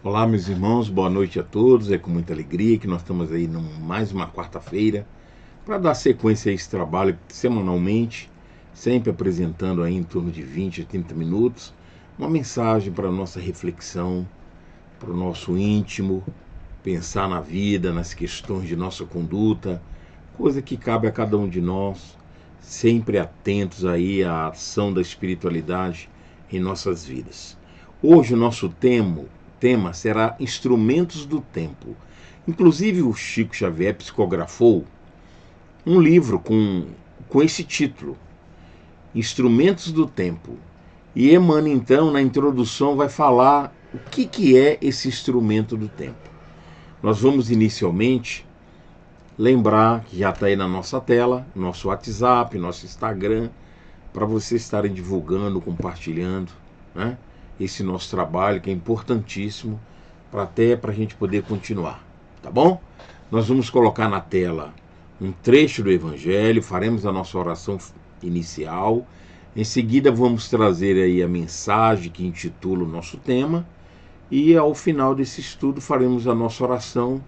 Olá, meus irmãos, boa noite a todos. É com muita alegria que nós estamos aí mais uma quarta-feira para dar sequência a esse trabalho semanalmente, sempre apresentando aí em torno de 20 a 30 minutos uma mensagem para a nossa reflexão, para o nosso íntimo, pensar na vida, nas questões de nossa conduta, coisa que cabe a cada um de nós, sempre atentos aí à ação da espiritualidade em nossas vidas. Hoje o nosso tema será Instrumentos do Tempo. Inclusive o Chico Xavier psicografou um livro com esse título, Instrumentos do Tempo. E Emmanuel, então, na introdução vai falar o que é esse instrumento do tempo. Nós vamos inicialmente lembrar que já está aí na nossa tela, nosso WhatsApp, nosso Instagram, para vocês estarem divulgando, compartilhando, né? Esse nosso trabalho que é importantíssimo para a gente poder continuar, tá bom? Nós vamos colocar na tela um trecho do Evangelho, faremos a nossa oração inicial, em seguida vamos trazer aí a mensagem que intitula o nosso tema e ao final desse estudo faremos a nossa oração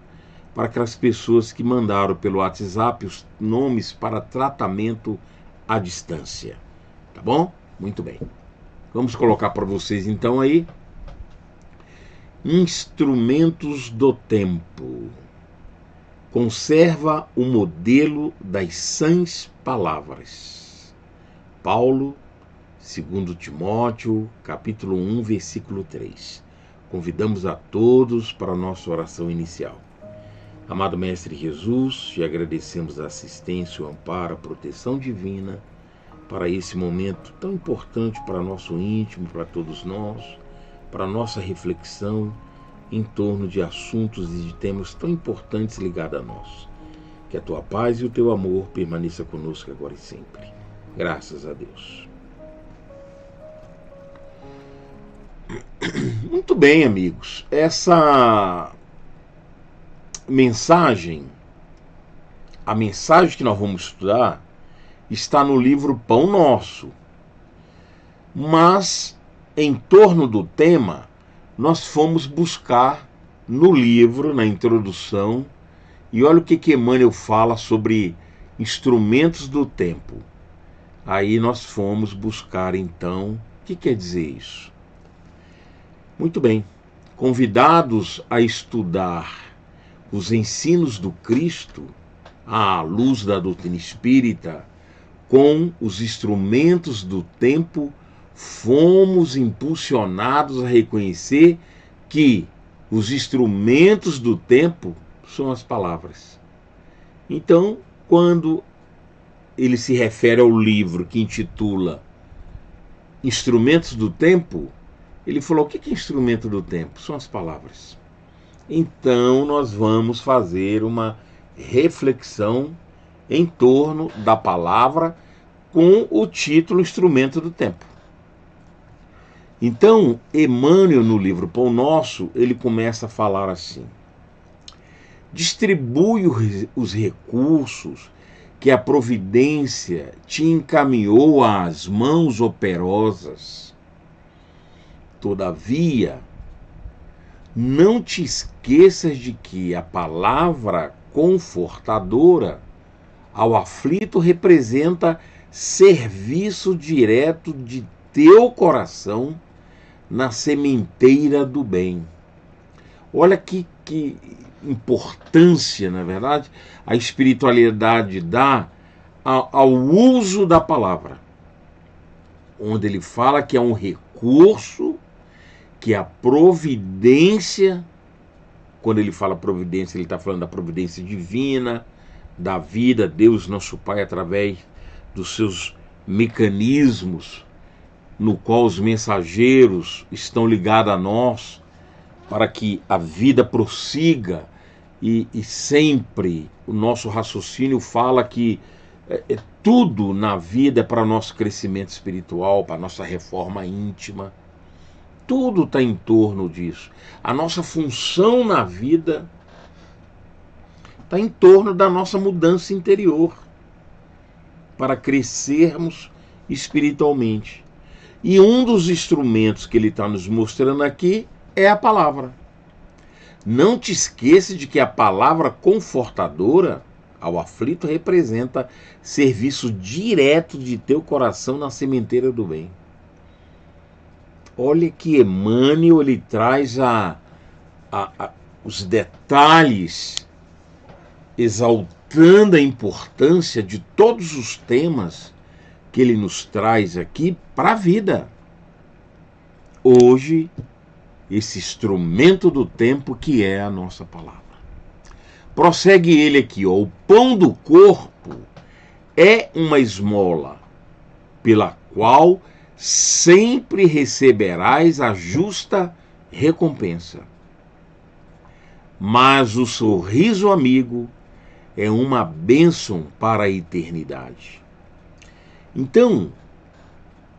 para aquelas pessoas que mandaram pelo WhatsApp os nomes para tratamento à distância, tá bom? Muito bem. Vamos colocar para vocês então aí, Instrumentos do Tempo. Conserva o modelo das sãs palavras. Paulo, 2 Timóteo, capítulo 1, versículo 3. Convidamos a todos para a nossa oração inicial. Amado Mestre Jesus, te agradecemos a assistência, o amparo, a proteção divina, para esse momento tão importante para nosso íntimo, para todos nós, para nossa reflexão em torno de assuntos e de temas tão importantes ligados a nós. Que a tua paz e o teu amor permaneça conosco agora e sempre. Graças a Deus. Muito bem, amigos. Essa mensagem, a mensagem que nós vamos estudar, está no livro Pão Nosso. Mas, em torno do tema, nós fomos buscar no livro, na introdução, e olha o que Emmanuel fala sobre instrumentos do tempo. Aí nós fomos buscar, então, o que quer dizer isso? Muito bem. Convidados a estudar os ensinos do Cristo, à luz da doutrina espírita, com os instrumentos do tempo, fomos impulsionados a reconhecer que os instrumentos do tempo são as palavras. Então, quando ele se refere ao livro que intitula Instrumentos do Tempo, ele falou: o que é instrumento do tempo? São as palavras. Então, nós vamos fazer uma reflexão em torno da palavra com o título Instrumento do Tempo. Então, Emmanuel, no livro Pão Nosso, ele começa a falar assim: distribui os recursos que a providência te encaminhou às mãos operosas. Todavia, não te esqueças de que a palavra confortadora ao aflito representa serviço direto de teu coração na sementeira do bem. Olha que importância, na verdade, a espiritualidade dá ao uso da palavra, onde ele fala que é um recurso que a providência, quando ele fala providência, ele está falando da providência divina, da vida, Deus nosso Pai, através dos seus mecanismos, no qual os mensageiros estão ligados a nós, para que a vida prossiga, e sempre o nosso raciocínio fala que tudo na vida é para nosso crescimento espiritual, para nossa reforma íntima. Tudo está em torno disso. A nossa função na vida está em torno da nossa mudança interior, para crescermos espiritualmente. E um dos instrumentos que ele está nos mostrando aqui é a palavra. Não te esqueça de que a palavra confortadora ao aflito representa serviço direto de teu coração na sementeira do bem. Olha que Emmanuel, ele traz os detalhes, exaltando a importância de todos os temas que ele nos traz aqui para a vida. Hoje, esse instrumento do tempo que é a nossa palavra. Prossegue ele aqui, ó: o pão do corpo é uma esmola, pela qual sempre receberás a justa recompensa. Mas o sorriso amigo é uma bênção para a eternidade. Então,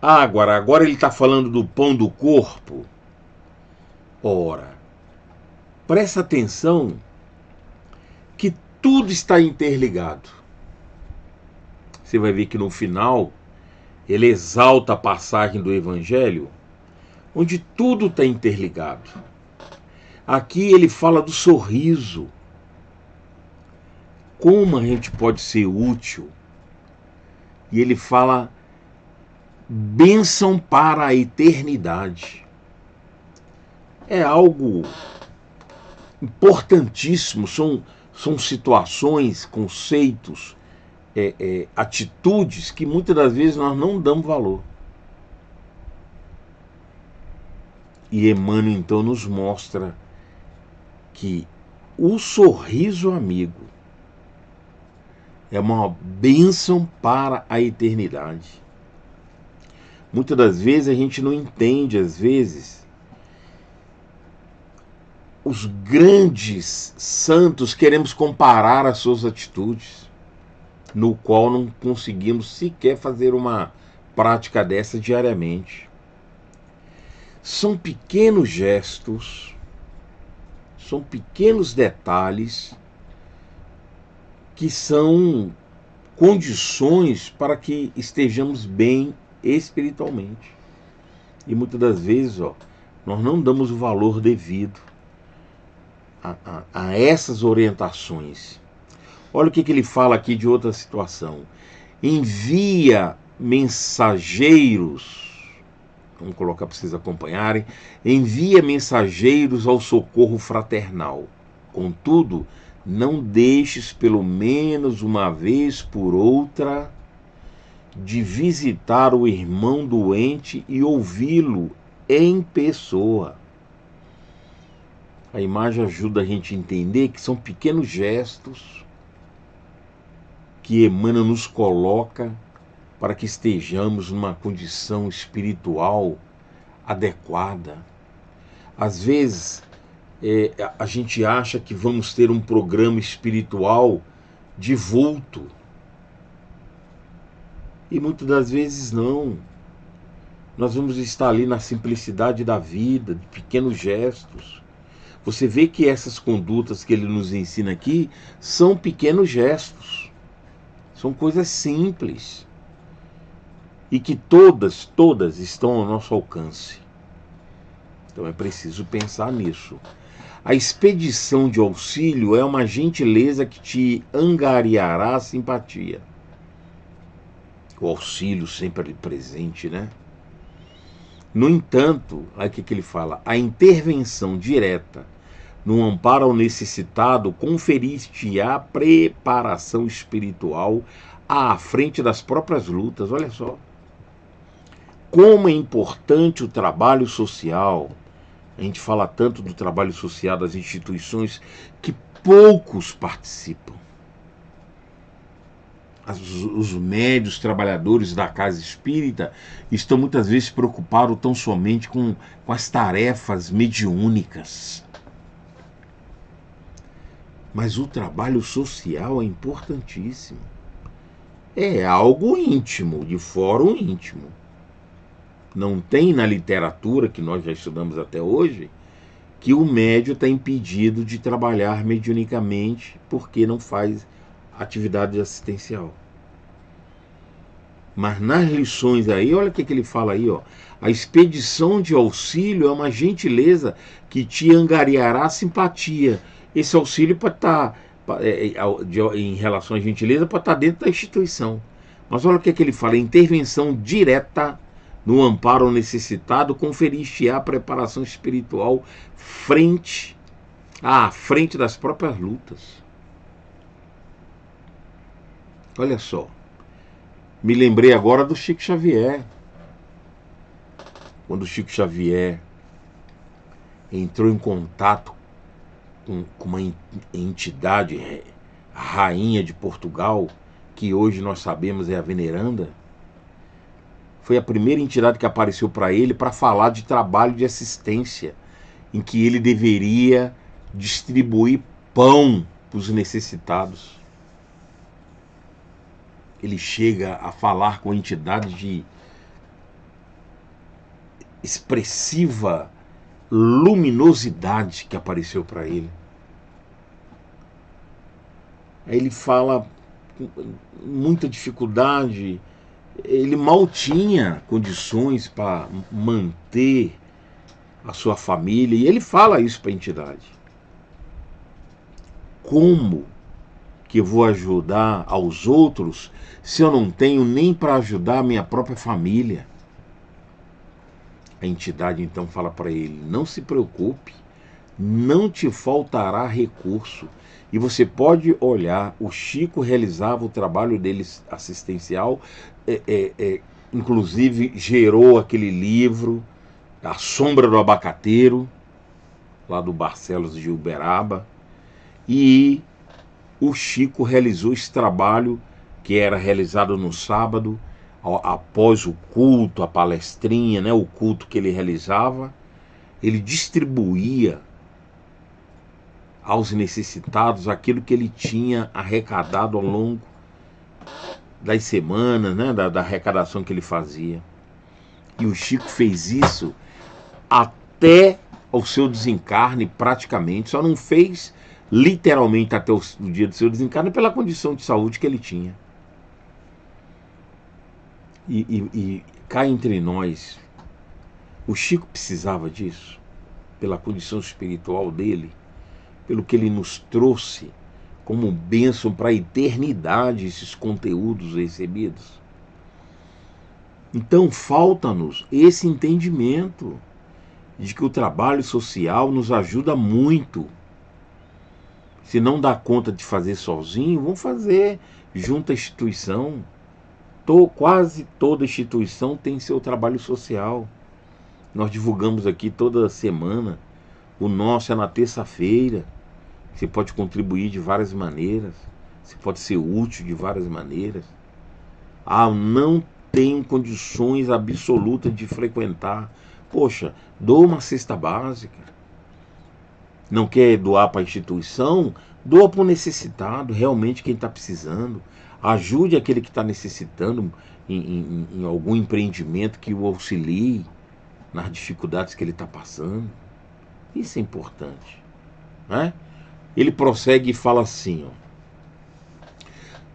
agora ele está falando do pão do corpo. Ora, presta atenção que tudo está interligado. Você vai ver que no final ele exalta a passagem do Evangelho, onde tudo está interligado. Aqui ele fala do sorriso. Como a gente pode ser útil? E ele fala bênção para a eternidade. É algo importantíssimo, são situações, conceitos, atitudes que muitas das vezes nós não damos valor. E Emmanuel então nos mostra que o sorriso amigo é uma bênção para a eternidade. Muitas das vezes a gente não entende, às vezes, os grandes santos, queremos comparar as suas atitudes, no qual não conseguimos sequer fazer uma prática dessa diariamente. São pequenos gestos, são pequenos detalhes que são condições para que estejamos bem espiritualmente. E muitas das vezes, nós não damos o valor devido a essas orientações. Olha o que ele fala aqui de outra situação. Envia mensageiros, vamos colocar para vocês acompanharem, envia mensageiros ao socorro fraternal. Contudo, não deixes pelo menos uma vez por outra de visitar o irmão doente e ouvi-lo em pessoa. A imagem ajuda a gente a entender que são pequenos gestos que Emmanuel nos coloca para que estejamos numa condição espiritual adequada. Às vezes, a gente acha que vamos ter um programa espiritual de vulto. E muitas das vezes não. Nós vamos estar ali na simplicidade da vida, de pequenos gestos. Você vê que essas condutas que ele nos ensina aqui são pequenos gestos. São coisas simples. E que todas estão ao nosso alcance. Então é preciso pensar nisso. A expedição de auxílio é uma gentileza que te angariará a simpatia. O auxílio sempre ali presente, né? No entanto, aí o que ele fala? A intervenção direta no amparo ao necessitado conferir-te-á preparação espiritual à frente das próprias lutas. Olha só. Como é importante o trabalho social. A gente fala tanto do trabalho social das instituições que poucos participam. Os médios trabalhadores da casa espírita estão muitas vezes preocupados tão somente com as tarefas mediúnicas. Mas o trabalho social é importantíssimo. É algo íntimo, de fórum íntimo. Não tem na literatura, que nós já estudamos até hoje, que o médium está impedido de trabalhar mediunicamente porque não faz atividade assistencial. Mas nas lições aí, olha o que ele fala aí, a expedição de auxílio é uma gentileza que te angariará simpatia. Esse auxílio pode estar, em relação à gentileza, pode estar dentro da instituição. Mas olha o que ele fala, intervenção direta no amparo ao necessitado, conferir-te-á preparação espiritual à frente das próprias lutas. Olha só. Me lembrei agora do Chico Xavier. Quando o Chico Xavier entrou em contato com uma entidade, a rainha de Portugal, que hoje nós sabemos é a Veneranda, foi a primeira entidade que apareceu para ele para falar de trabalho de assistência, em que ele deveria distribuir pão para os necessitados. Ele chega a falar com a entidade de expressiva luminosidade que apareceu para ele. Aí ele fala com muita dificuldade, ele mal tinha condições para manter a sua família, e ele fala isso para a entidade. Como que eu vou ajudar aos outros se eu não tenho nem para ajudar a minha própria família? A entidade então fala para ele, não se preocupe, não te faltará recurso. E você pode olhar, o Chico realizava o trabalho dele assistencial, inclusive gerou aquele livro, A Sombra do Abacateiro, lá do Barcelos de Uberaba, e o Chico realizou esse trabalho que era realizado no sábado, após o culto, a palestrinha, né, o culto que ele realizava, ele distribuía aos necessitados aquilo que ele tinha arrecadado ao longo das semanas, né, da arrecadação que ele fazia. E o Chico fez isso até o seu desencarne praticamente, só não fez literalmente até o dia do seu desencarne pela condição de saúde que ele tinha. E cá entre nós, o Chico precisava disso, pela condição espiritual dele, pelo que ele nos trouxe como bênção para a eternidade, esses conteúdos recebidos. Então falta-nos esse entendimento de que o trabalho social nos ajuda muito. Se não dá conta de fazer sozinho, vamos fazer junto à instituição. Quase toda instituição tem seu trabalho social. Nós divulgamos aqui toda semana. O nosso é na terça-feira. Você pode contribuir de várias maneiras. Você pode ser útil de várias maneiras. Não tenho condições absolutas de frequentar. Poxa, doa uma cesta básica. Não quer doar para a instituição? Doa para o necessitado, realmente quem está precisando. Ajude aquele que está necessitando em algum empreendimento que o auxilie nas dificuldades que ele está passando. Isso é importante, né? Ele prossegue e fala assim, ó: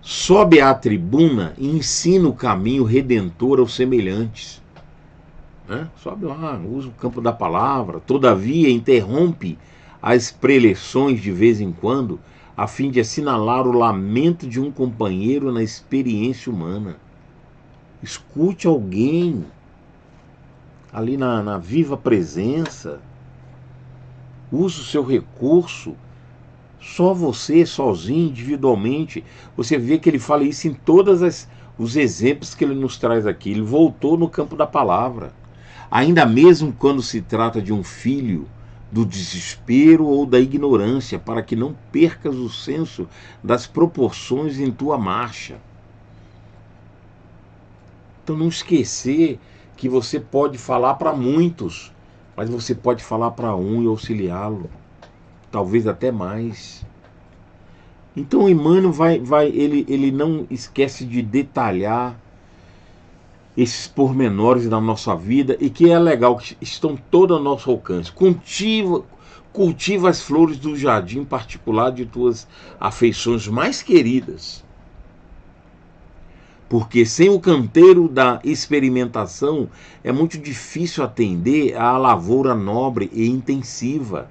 sobe à tribuna e ensina o caminho redentor aos semelhantes. Né? Sobe lá, usa o campo da palavra, todavia interrompe as preleções de vez em quando, a fim de assinalar o lamento de um companheiro na experiência humana. Escute alguém ali na viva presença. Use o seu recurso. Só você, sozinho, individualmente. Você vê que ele fala isso em todos os exemplos que ele nos traz aqui. Ele voltou no campo da palavra. Ainda mesmo quando se trata de um filho do desespero ou da ignorância, para que não percas o senso das proporções em tua marcha. Então não esquecer que você pode falar para muitos, mas você pode falar para um e auxiliá-lo, talvez até mais. Então Emmanuel ele não esquece de detalhar esses pormenores da nossa vida, e que é legal, que estão todos ao nosso alcance. Cultiva as flores do jardim particular de tuas afeições mais queridas. Porque sem o canteiro da experimentação é muito difícil atender à lavoura nobre e intensiva.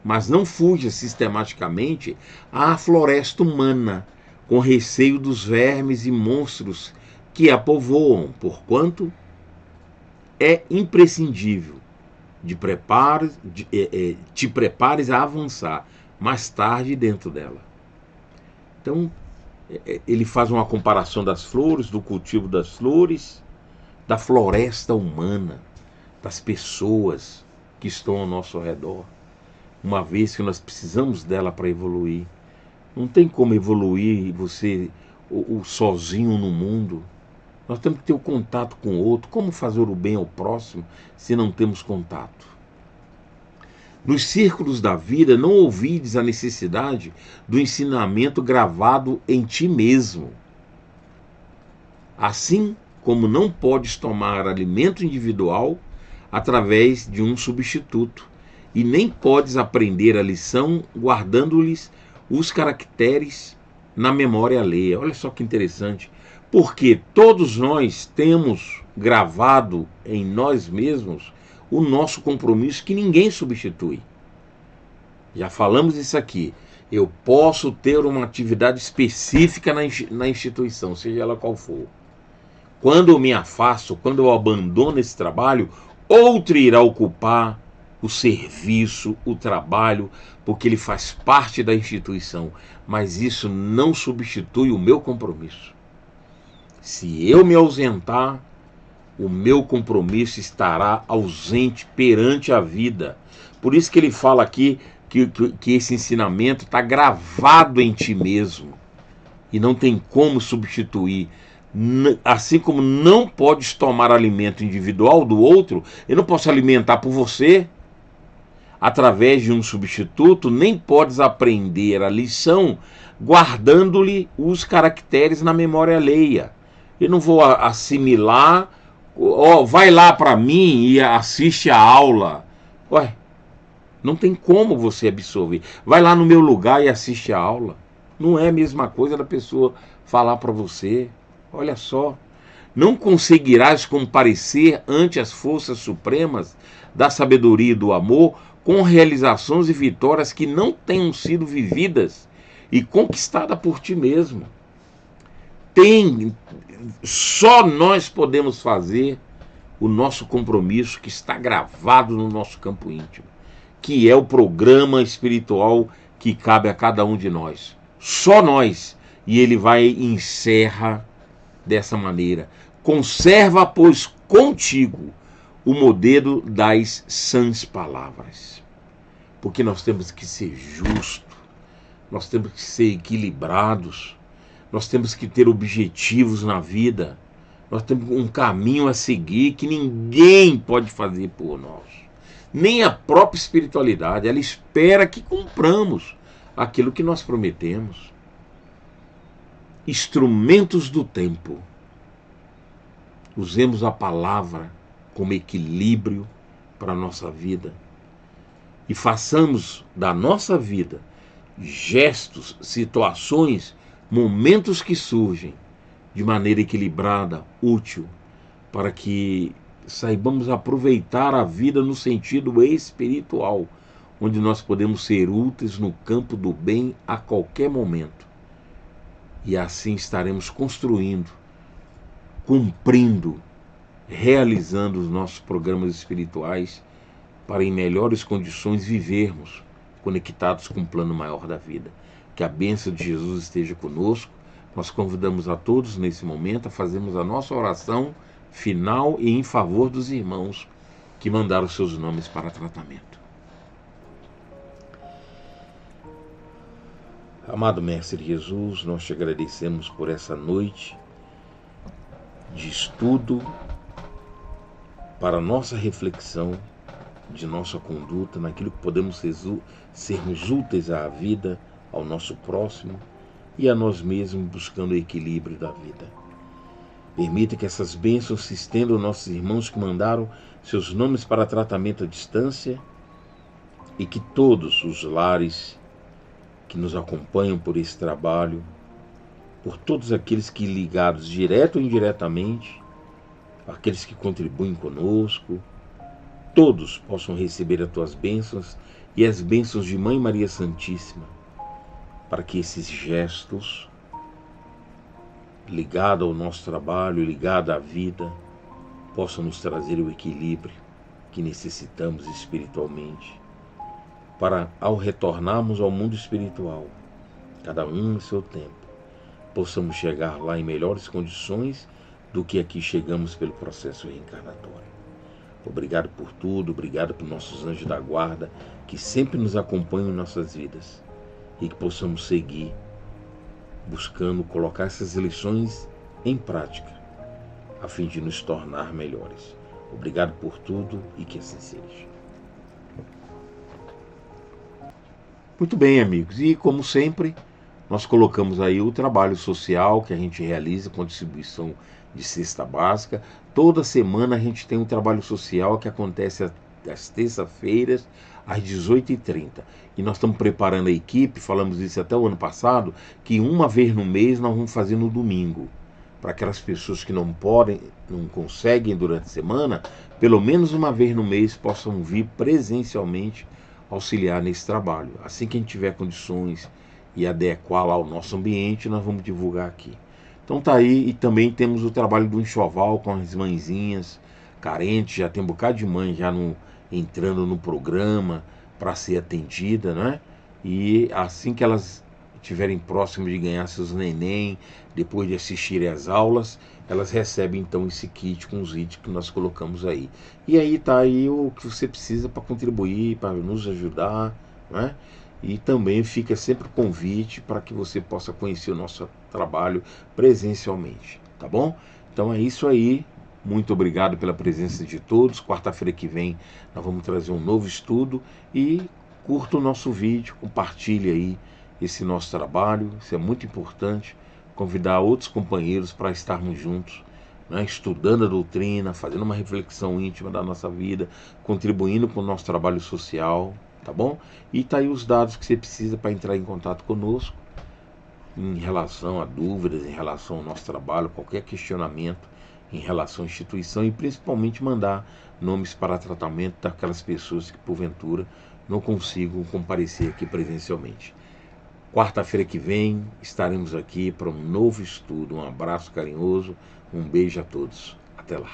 Mas não fuja sistematicamente à floresta humana, com receio dos vermes e monstros que a povoam, porquanto é imprescindível te prepares a avançar mais tarde dentro dela. Então, ele faz uma comparação das flores, do cultivo das flores, da floresta humana, das pessoas que estão ao nosso redor, uma vez que nós precisamos dela para evoluir. Não tem como evoluir você sozinho no mundo. Nós temos que ter o contato com o outro. Como fazer o bem ao próximo se não temos contato? Nos círculos da vida, não ouvides a necessidade do ensinamento gravado em ti mesmo. Assim como não podes tomar alimento individual através de um substituto, e nem podes aprender a lição guardando-lhes os caracteres na memória alheia. Olha só que interessante. Porque todos nós temos gravado em nós mesmos o nosso compromisso, que ninguém substitui. Já falamos isso aqui. Eu posso ter uma atividade específica na instituição, seja ela qual for. Quando eu me afasto, quando eu abandono esse trabalho, outro irá ocupar o serviço, o trabalho, porque ele faz parte da instituição. Mas isso não substitui o meu compromisso. Se eu me ausentar, o meu compromisso estará ausente perante a vida. Por isso que ele fala aqui que esse ensinamento está gravado em ti mesmo e não tem como substituir. Assim como não podes tomar alimento individual do outro, eu não posso alimentar por você através de um substituto, nem podes aprender a lição guardando-lhe os caracteres na memória alheia. Eu não vou assimilar Ó, vai lá para mim e assiste a aula. Ué, não tem como você absorver. Vai lá no meu lugar e assiste a aula. Não é a mesma coisa da pessoa falar para você. Olha só. Não conseguirás comparecer ante as forças supremas da sabedoria e do amor com realizações e vitórias que não tenham sido vividas e conquistadas por ti mesmo. Só nós podemos fazer o nosso compromisso que está gravado no nosso campo íntimo, que é o programa espiritual que cabe a cada um de nós. Só nós. E ele vai e encerra dessa maneira. Conserva, pois, contigo o modelo das sãs palavras. Porque nós temos que ser justos, nós temos que ser equilibrados, nós temos que ter objetivos na vida, nós temos um caminho a seguir que ninguém pode fazer por nós. Nem a própria espiritualidade, ela espera que cumpramos aquilo que nós prometemos. Instrumentos do tempo. Usemos a palavra como equilíbrio para a nossa vida e façamos da nossa vida gestos, situações, momentos que surgem de maneira equilibrada, útil, para que saibamos aproveitar a vida no sentido espiritual, onde nós podemos ser úteis no campo do bem a qualquer momento. E assim estaremos construindo, cumprindo, realizando os nossos programas espirituais para em melhores condições vivermos conectados com o plano maior da vida. Que a bênção de Jesus esteja conosco. Nós convidamos a todos nesse momento a fazermos a nossa oração final e em favor dos irmãos que mandaram seus nomes para tratamento. Amado Mestre Jesus, nós te agradecemos por essa noite de estudo para nossa reflexão de nossa conduta, naquilo que podemos sermos úteis à vida, ao nosso próximo e a nós mesmos, buscando o equilíbrio da vida. Permita que essas bênçãos se estendam aos nossos irmãos que mandaram seus nomes para tratamento à distância e que todos os lares que nos acompanham por esse trabalho, por todos aqueles que ligados direto ou indiretamente, aqueles que contribuem conosco, todos possam receber as tuas bênçãos e as bênçãos de Mãe Maria Santíssima, para que esses gestos ligados ao nosso trabalho, ligados à vida, possam nos trazer o equilíbrio que necessitamos espiritualmente, para ao retornarmos ao mundo espiritual, cada um em seu tempo, possamos chegar lá em melhores condições do que aqui chegamos pelo processo reencarnatório. Obrigado por tudo, obrigado por nossos anjos da guarda, que sempre nos acompanham em nossas vidas, e que possamos seguir buscando colocar essas lições em prática, a fim de nos tornar melhores. Obrigado por tudo e que assim seja. Muito bem, amigos, e como sempre, nós colocamos aí o trabalho social que a gente realiza com distribuição de cesta básica. Toda semana a gente tem um trabalho social que acontece às terças-feiras, às 18h30. E nós estamos preparando a equipe, falamos isso até o ano passado, que uma vez no mês nós vamos fazer no domingo. Para aquelas pessoas que não podem, não conseguem durante a semana, pelo menos uma vez no mês possam vir presencialmente auxiliar nesse trabalho. Assim que a gente tiver condições e adequar lá o nosso ambiente, nós vamos divulgar aqui. Então tá aí, e também temos o trabalho do enxoval com as mãezinhas carentes, já tem um bocado de mãe já entrando no programa para ser atendida, né? E assim que elas estiverem próximas de ganhar seus neném, depois de assistirem às aulas, elas recebem então esse kit com os itens que nós colocamos aí. E aí tá aí o que você precisa para contribuir, para nos ajudar, né? E também fica sempre o convite para que você possa conhecer o nosso trabalho presencialmente, tá bom? Então é isso aí. Muito obrigado pela presença de todos. Quarta-feira que vem nós vamos trazer um novo estudo e curta o nosso vídeo, compartilhe aí esse nosso trabalho. Isso é muito importante. Convidar outros companheiros para estarmos juntos né, estudando a doutrina, fazendo uma reflexão íntima da nossa vida, contribuindo com o nosso trabalho social, tá bom? E tá aí os dados que você precisa para entrar em contato conosco em relação a dúvidas, em relação ao nosso trabalho, qualquer questionamento em relação à instituição e principalmente mandar nomes para tratamento daquelas pessoas que porventura não consigam comparecer aqui presencialmente. Quarta-feira que vem estaremos aqui para um novo estudo. Um abraço carinhoso, um beijo a todos. Até lá.